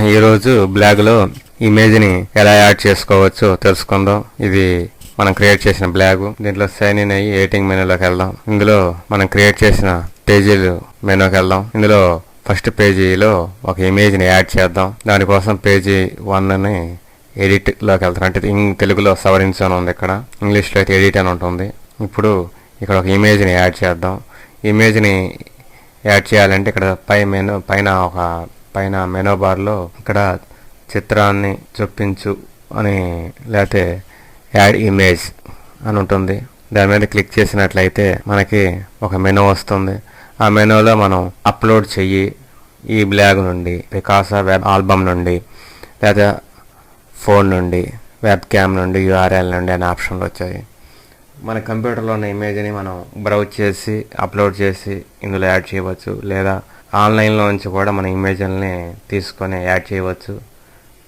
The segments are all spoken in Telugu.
ఈరోజు బ్లాగ్లో ఇమేజ్ని ఎలా యాడ్ చేసుకోవచ్చో తెలుసుకుందాం. ఇది మనం క్రియేట్ చేసిన బ్లాగ్. దీంట్లో సైన్ ఇన్ అయ్యి ఎడిటింగ్ మెనూలోకి వెళ్దాం. ఇందులో మనం క్రియేట్ చేసిన పేజీలు మెనూకి వెళ్దాం. ఇందులో ఫస్ట్ పేజీలో ఒక ఇమేజ్ని యాడ్ చేద్దాం. దానికోసం పేజీ 1ని ఎడిట్లోకి వెళ్తాం. అంటే తెలుగులో సవరించు అని ఉంది, ఇక్కడ ఇంగ్లీష్లో అయితే ఎడిట్ అని ఉంటుంది. ఇప్పుడు ఇక్కడ ఒక ఇమేజ్ని యాడ్ చేద్దాం. ఇమేజ్ని యాడ్ చేయాలంటే ఇక్కడ పైన మెనూ బార్లో ఇక్కడ చిత్రాన్ని చొప్పించు అని లేకపోతే యాడ్ ఇమేజ్ అని ఉంటుంది. దాని మీద క్లిక్ చేసినట్లయితే మనకి ఒక మెనూ వస్తుంది. ఆ మెనూలో మనం అప్లోడ్ చెయ్యి ఈ బ్లాగ్ నుండి, పికాసా వెబ్ ఆల్బమ్ నుండి, లేదా ఫోన్ నుండి, వెబ్ క్యామ్ నుండి, యూఆర్ఎల్ నుండి అనే ఆప్షన్లు వచ్చాయి. మన కంప్యూటర్లో ఉన్న ఇమేజ్ని మనం బ్రౌజ్ చేసి అప్లోడ్ చేసి ఇందులో యాడ్ చేయవచ్చు, లేదా ఆన్లైన్లో నుంచి కూడా మన ఇమేజ్ని తీసుకొని యాడ్ చేయవచ్చు.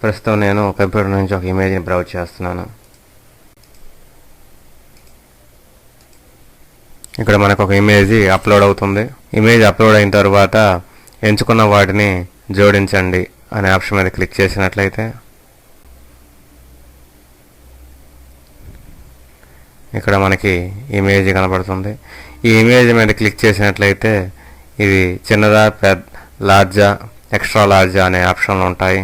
ప్రస్తుతం నేను కంప్యూటర్ నుంచి ఒక ఇమేజ్ని బ్రౌజ్ చేస్తున్నాను. ఇక్కడ మనకు ఒక ఇమేజ్ అప్లోడ్ అవుతుంది. ఇమేజ్ అప్లోడ్ అయిన తర్వాత ఎంచుకున్న వాటిని జోడించండి అనే ఆప్షన్ మీద క్లిక్ చేసినట్లయితే ఇక్కడ మనకి ఇమేజ్ కనబడుతుంది. ఈ ఇమేజ్ మీద క్లిక్ చేసినట్లయితే ఇది చిన్నదా, లార్జా, ఎక్స్ట్రా లార్జా అనే ఆప్షన్లు ఉంటాయి.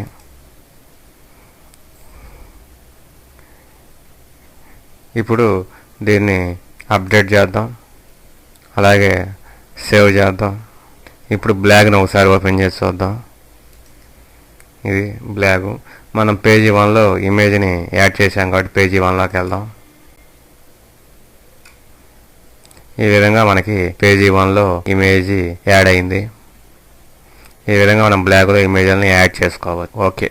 ఇప్పుడు దీన్ని అప్డేట్ చేద్దాం, అలాగే సేవ్ చేద్దాం. ఇప్పుడు బ్లాగ్ని ఒకసారి ఓపెన్ చేసి చూద్దాం. ఇది బ్లాగు. మనం పేజీ 1లో ఇమేజ్ని యాడ్ చేసాం కాబట్టి పేజీ 1లోకి వెళ్దాం. ఈ విధంగా మనకి పేజీ 1లో ఇమేజ్ యాడ్ అయింది. ఈ విధంగా మనం బ్లాగ్లో ఇమేజ్ని యాడ్ చేసుకోవచ్చు. ఓకే.